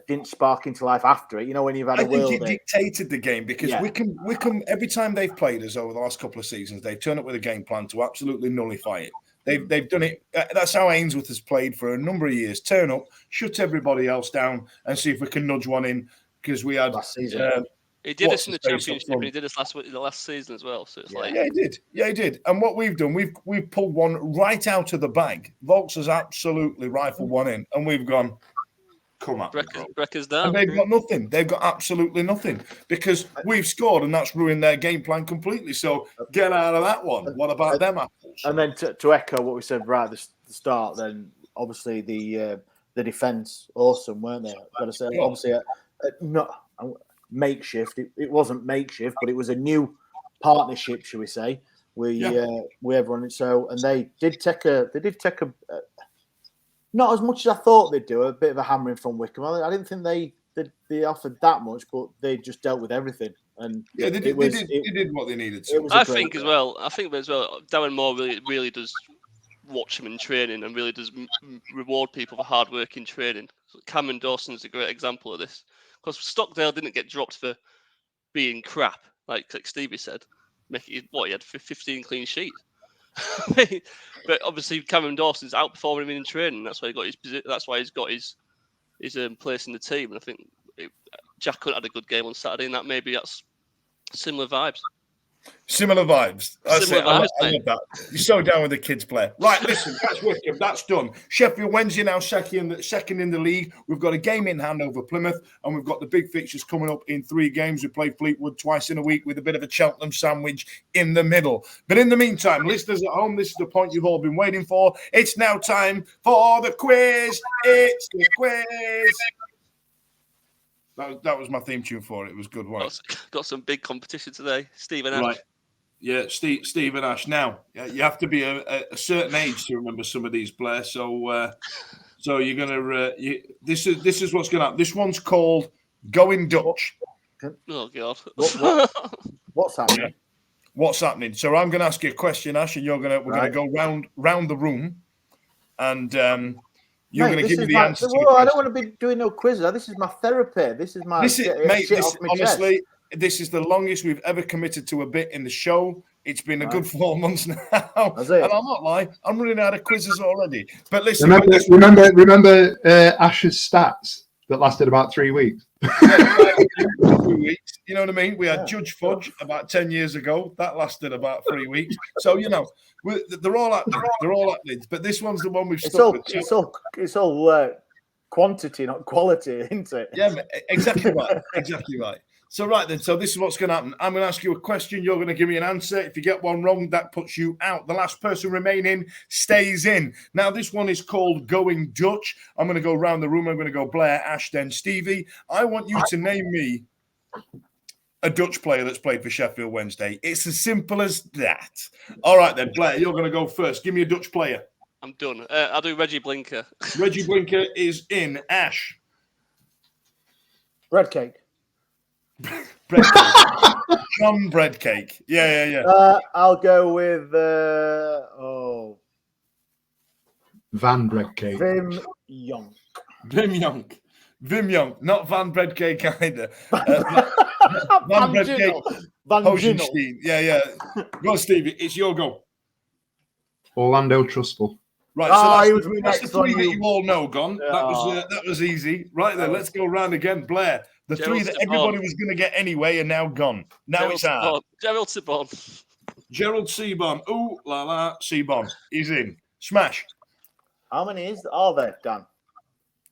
didn't spark into life after it. You know, when you've had a I think world. it dictated the game because Yeah. Wycombe, every time they've played us over the last couple of seasons, they've turned up with a game plan to absolutely nullify it. They've done it. That's how Ainsworth has played for a number of years. Turn up, shut everybody else down, and see if we can nudge one in. Because we had Last season. He did this in the What's his face Championship, up and he did this the last season as well. So it's like, yeah, he did. Yeah, he did. And what we've done, we've pulled one right out of the bag. Volks has absolutely rifled one in, and we've gone, come on, Breckers down. and they've got nothing. They've got absolutely nothing because we've scored, and that's ruined their game plan completely. So get out of that one. What about them apples? And then to echo what we said right at the start, then obviously the defence awesome, weren't they? I've got to say, obviously, not makeshift. It wasn't makeshift, but it was a new partnership, shall we say? We everyone. So and they did take a not as much as I thought they'd do. A bit of a hammering from Wycombe. I didn't think they offered that much, but they just dealt with everything. And yeah, they did what they needed to. I think as well, Darren Moore really does watch him in training and really does reward people for hard work in training. Cameron Dawson's a great example of this. Because Stockdale didn't get dropped for being crap, like Stevie said. He had 15 clean sheets. But obviously Cameron Dawson's outperforming him in training. That's why he's got his place in the team. And I think Jack Hunt had a good game on Saturday, and that's similar vibes. Similar vibes. I love mate. that. You're so down with the kids play. Right, listen, that's Wycombe. That's done. Sheffield Wednesday now second in the league. We've got a game in hand over Plymouth, and we've got the big fixtures coming up in 3 games. We play Fleetwood twice in a week with a bit of a Cheltenham sandwich in the middle. But in the meantime, listeners at home, this is the point you've all been waiting for. It's now time for the quiz. It's the quiz. That was my theme tune for it. It was good one. Got some big competition today. Steve and Ash. Right. Yeah, Steve and Ash. Now, you have to be a certain age to remember some of these, Blair. So you're gonna. This is what's gonna happen. This one's called Going Dutch. Oh God. What's happening? What's happening? So I'm gonna ask you a question, Ash, and we're gonna go round the room, and. You're going to give me the answer. I don't want to be doing no quiz. This is my therapy. This is my. Honestly, this is the longest we've ever committed to a bit in the show. It's been a good 4 months now, and I'm not lying. I'm running out of quizzes already. But listen, remember Ash's stats that lasted about 3 weeks. 3 weeks. You know what I mean? We had Judge Fudge about 10 years ago. That lasted about 3 weeks. So they're all happening. But this one's the one we've stuck with. It's all quantity, not quality, isn't it? Yeah, exactly right. Exactly right. So right then, so this is what's going to happen. I'm going to ask you a question. You're going to give me an answer. If you get one wrong, that puts you out. The last person remaining stays in. Now, this one is called Going Dutch. I'm going to go around the room. I'm going to go Blair, Ash, then Stevie. I want you to name me a Dutch player that's played for Sheffield Wednesday. It's as simple as that. All right then, Blair, you're going to go first. Give me a Dutch player. I'm done. I'll do Reggie Blinker. Reggie Blinker is in. Ash. Bread cake. Bread cake. John Bread Cake. Yeah. I'll go with Van Bread Cake. Wim Jonk. Wim Jonk. Not Van Bread Cake either. Van Bread Cake. Van Hogenstein. Yeah. Go on, Stevie. It's your go. Orlando Trustful. Right, so that's the 3 that you all know gone. That was easy. Right then, let's go round again. Blair, the Gerald 3 that everybody was going to get anyway are now gone. Now it's hard. Gerald Sebon. Gerald Sebon. Ooh, la la, Sebon. He's in. Smash. How many are there, Dan?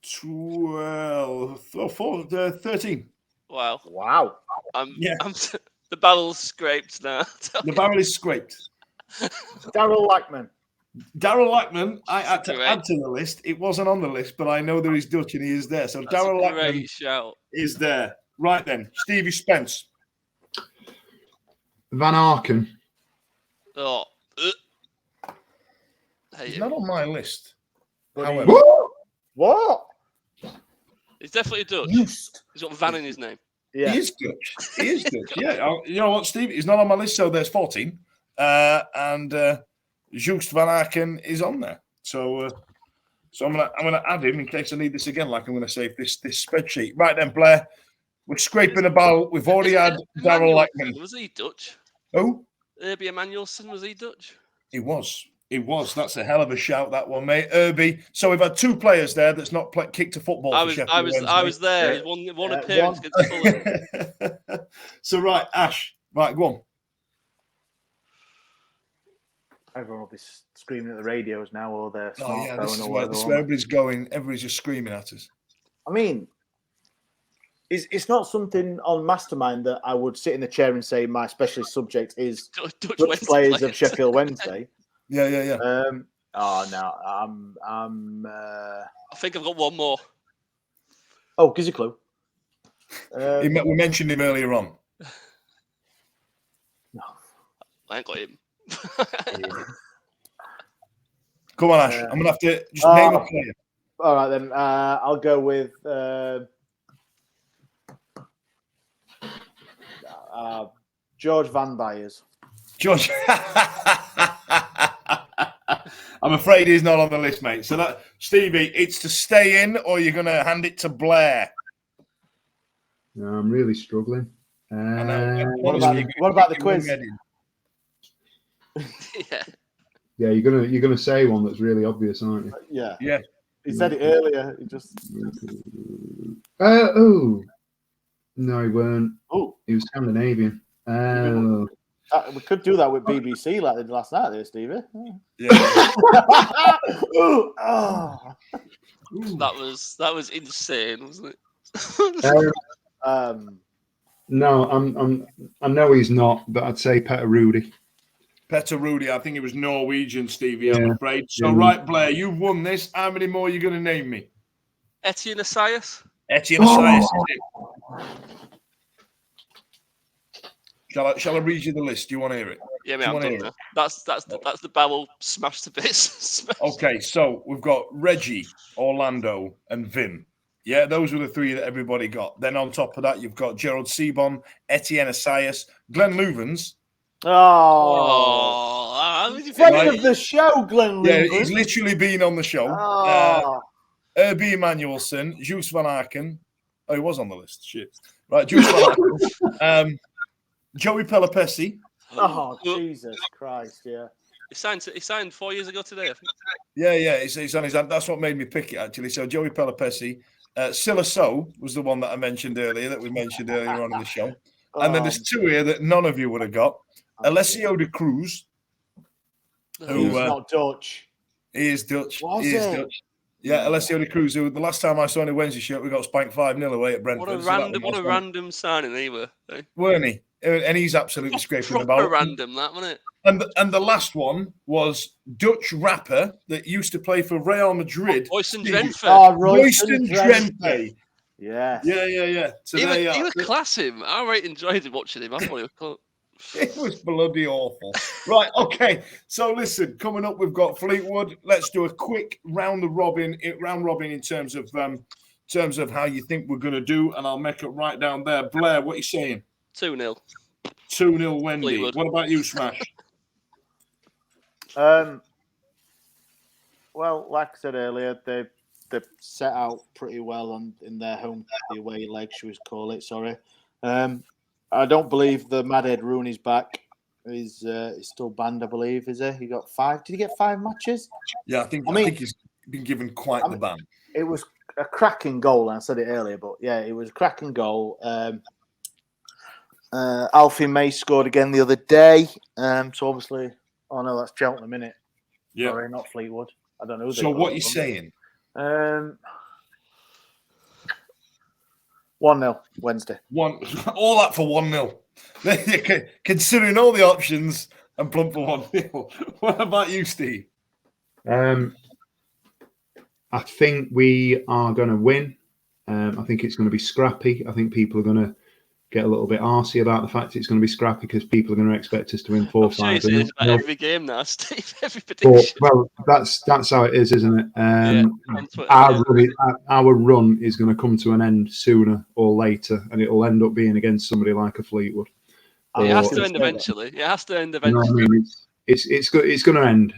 13. Wow. The barrel's scraped now. The barrel is scraped. Daryl Lackman. Darryl Lackman, I had to add to the list. It wasn't on the list, but I know that he's Dutch and he is there. So Darryl Lackman is there. Right then, Stevie Spence. Van Arken. Oh. He's not on my list. What? He's definitely Dutch. He's got Van in his name. Yeah. He is Dutch. He is Dutch. Yeah. You know what, Steve? He's not on my list, so there's 14. And Joost van Aken is on there. So I'm gonna add him in case I need this again, like I'm gonna save this spreadsheet. Right then, Blair. We're scraping about. We've already had Darryl Lackman. Was he Dutch? Who? Herbie Emanuelson, was he Dutch? He was. He was. That's a hell of a shout, that one, mate. Herbie. So we've had 2 players there that's not kicked a football. I was there. Yeah. One appearance against Fulham. So right, Ash. Right, go on. Everyone will be screaming at the radios now, or their smartphone, This is or where whatever. everybody's going. Everybody's just screaming at us. I mean, it's not something on Mastermind that I would sit in the chair and say my specialist subject is Dutch Dutch players of Sheffield Wednesday. Yeah. Oh no, I think I've got one more. Oh, gives you a clue. We mentioned him earlier on. No. I ain't got him. Come on, Ash. I'm gonna have to just name a player. All right then. I'll go with George Van Byers. George. I'm afraid he's not on the list, mate. So that Stevie, it's to stay in, or you're gonna hand it to Blair. No, I'm really struggling. What about the quiz? Yeah. Yeah, you're gonna say one that's really obvious, aren't you? Yeah. He said it earlier. He just. Oh. No, he weren't. Oh. He was Scandinavian. We could do that with BBC like they did last night, there, Stevie. Yeah. Oh. That was insane, wasn't it? No, I know he's not, but I'd say Petter Rudy. Petter Rudy, I think it was Norwegian, Stevie, Yeah. I'm afraid. So, right, Blair, you've won this. How many more are you going to name me? Etienne Assayas. Etienne Assayas, is it? Shall I read you the list? Do you want to hear it? Yeah, Do you mate, wanna I'm hear done it? now. That's the barrel smashed to bits. Okay, so we've got Reggie, Orlando, and Vim. Yeah, those were the 3 that everybody got. Then on top of that, you've got Gerald Sebon, Etienne Assayas, Glenn Louvens. How did you Friend think? of the show, Glenn Yeah, Lindgren. he's literally been on the show. Herbie Emanuelson, Joost van Aken. Oh, he was on the list. Shit. Right, Joost van Aken. Joey Pelopessi. Oh, Jesus Christ, yeah. He signed 4 years ago today, I think. Yeah, he's on his hand. That's what made me pick it, actually. So Joey Pelopessi. Silla So was the one that I mentioned earlier, that we mentioned earlier on in the show. And then there's 2 here that none of you would have got. Alessio de Cruz. He's not Dutch. He is Dutch. Was he is it? Dutch. Yeah, Alessio de Cruz, who the last time I saw him in a Wednesday shirt, we got spanked 5-0 away at Brentford. What a random signing they were. Eh? Weren't he? And he's absolutely scraping Proper about. random, that, wasn't it? And the last one was Dutch rapper that used to play for Real Madrid. Royston Drenthe. Royston Drenthe. Yeah. Yeah. So He there you was are. class him. I really enjoyed watching him. I thought he was cool. It was bloody awful. Right, okay. So listen, coming up, we've got Fleetwood. Let's do a quick round robin in terms of how you think we're going to do, and I'll make it right down there. Blair, what are you saying? 2-0. 2-0 Wendy. Fleetwood. What about you, Smash? Well, like I said earlier, they've set out pretty well in their home away leg, should we call it? Sorry. I don't believe the Madhead Rooney's back. He's still banned, I believe. Is he? He got 5. Did he get 5 matches? Yeah, I think he's been given quite the ban. It was a cracking goal, and I said it earlier, but yeah, it was a cracking goal. Alfie May scored again the other day. So obviously, oh no, that's Cheltenham, innit? Yeah. Sorry, not Fleetwood. I don't know. Who So what are you saying? 1-0 Wednesday. All that for 1-0. Considering all the options and plump for 1-0. What about you, Steve? I think we are going to win. I think it's going to be scrappy. I think people are going to get a little bit arsey about the fact it's going to be scrappy because people are going to expect us to win 4-5. I'm sure you say this about every game now, Steve. Every But, prediction. well, that's how it is, isn't it? On Twitter, Our run is going to come to an end sooner or later, and it'll end up being against somebody like a Fleetwood. It has Or- to end eventually. It has to end You know what I eventually. mean? It's going to end.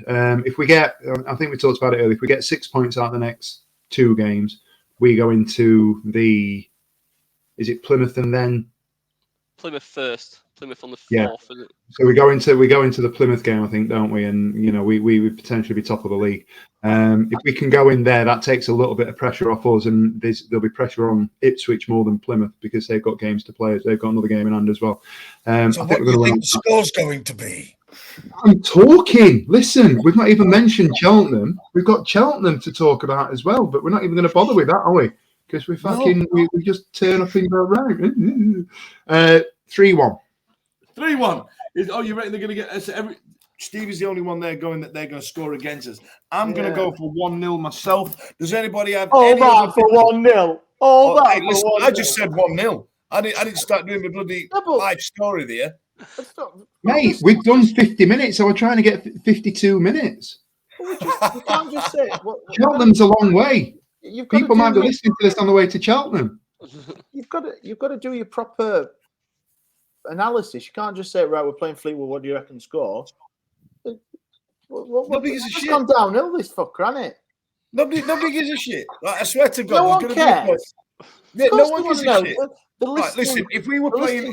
If we get, I think we talked about it earlier. If we get 6 points out of the next 2 games, we go into is it Plymouth and then Plymouth first. Plymouth on the 4th. Yeah. Isn't it? so we go into the Plymouth game, I think, don't we? And we would potentially be top of the league. If we can go in there, that takes a little bit of pressure off us, and there'll be pressure on Ipswich more than Plymouth because they've got games to play. They've got another game in hand as well. So I what think do we're you going to think win. the score's going to be? I'm talking. Listen, we've not even mentioned Cheltenham. We've got Cheltenham to talk about as well, but we're not even going to bother with that, are we? Because we just turn up and go right. 3-1. 3-1. You reckon they're going to get Steve is the only one there going that they're going to score against us. I'm going to go for 1-0 myself. Does anybody have All any that other for 1-0. All that Hey, for listen, 1-0. I just said 1-0. I didn't start doing my bloody Yeah, but- live story there. Mate, we've done 50 minutes, so we're trying to get 52 minutes. You can't just say Cheltenham's a long way. You've got People to might be do, listening to this on the way to Cheltenham. you've got to do your proper analysis. You can't just say, right, we're playing Fleetwood. What do you reckon score? Nobody gives a It's shit. gone downhill, this fucker, hasn't it? Nobody gives a shit. Like, I swear to God, No one there's gonna be a cares. Yeah, Of no course one they gives wanna a know. shit. The Right, listening, listen, if we were the playing,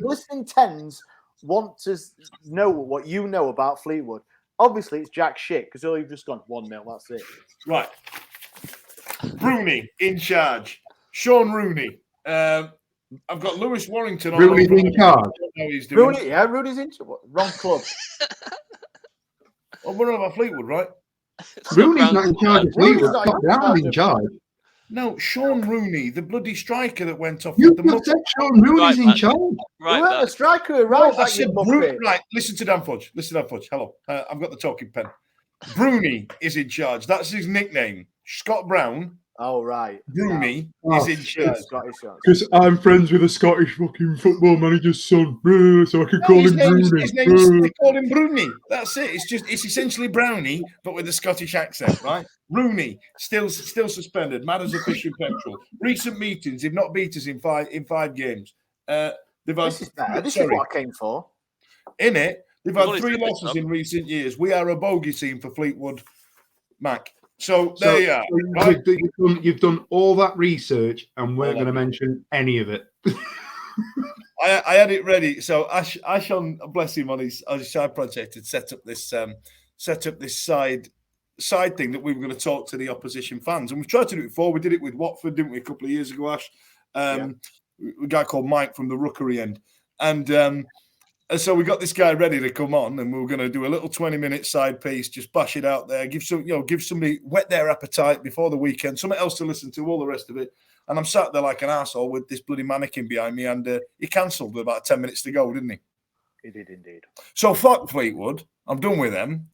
listening tens want to know what you know about Fleetwood. Obviously, it's jack shit because you've just gone 1-0. That's it. right, Rooney in charge, Sean Rooney. I've got Lewis Warrington on. Rooney's in charge. How he's doing. Rooney's into wrong club. Oh, we're on about Fleetwood, right? Rooney's not in charge of Rooney's Fleetwood. not Scott Brown's in charge. No, Sean Rooney, the bloody striker that went off. You with the just said Sean Rooney's in charge. Right, Right, a striker, No, right? I Back, said you Bruni. muppet. Right, listen to Dan Fudge. Hello, I've got the talking pen. Bruni is in charge. That's his nickname. Scott Brown. Oh, right. Bruni Oh, is in charge. Scottish shots. Because I'm friends with a Scottish fucking football manager's son, so I can No, call his him name's, Rooney. they call him Bruni. That's it. It's essentially Brownie, but with a Scottish accent, right? Rooney still suspended. Matters of fish and petrol. Recent meetings, they've not beat us in five games. They've had, This is better. This is what I came for. in it. They've Well, had it's 3 good losses stuff. in recent years. We are a bogey team for Fleetwood, Mac. So there you are. So Right? you've done all that research and weren't All going to that. mention any of it. I had it ready. So Ash on bless him on his side project had set up this side thing that we were going to talk to the opposition fans, and we've tried to do it before. We did it with Watford, didn't we, a couple of years ago, Ash? A guy called Mike from the Rookery end, and so we got this guy ready to come on, and we were going to do a little 20-minute side piece, just bash it out there, give somebody whet their appetite before the weekend, something else to listen to, all the rest of it. And I'm sat there like an arsehole with this bloody mannequin behind me, and he cancelled with about 10 minutes to go, didn't he? He did indeed. So fuck Fleetwood. I'm done with them.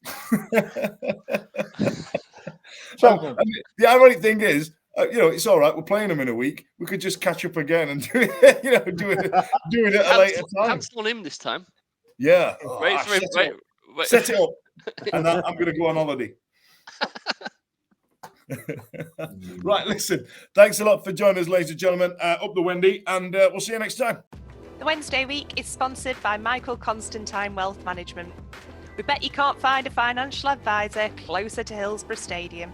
Cheltenham. The ironic thing is, it's all right. We're playing them in a week. We could just catch up again and do it, do it at a later time. Cancel on him this time. Yeah. Wait for him. Wait. Set it up. And I'm going to go on holiday. Right, listen. Thanks a lot for joining us, ladies and gentlemen. Up the Wendy, and we'll see you next time. The Wednesday week is sponsored by Michael Constantine Wealth Management. We bet you can't find a financial advisor closer to Hillsborough Stadium.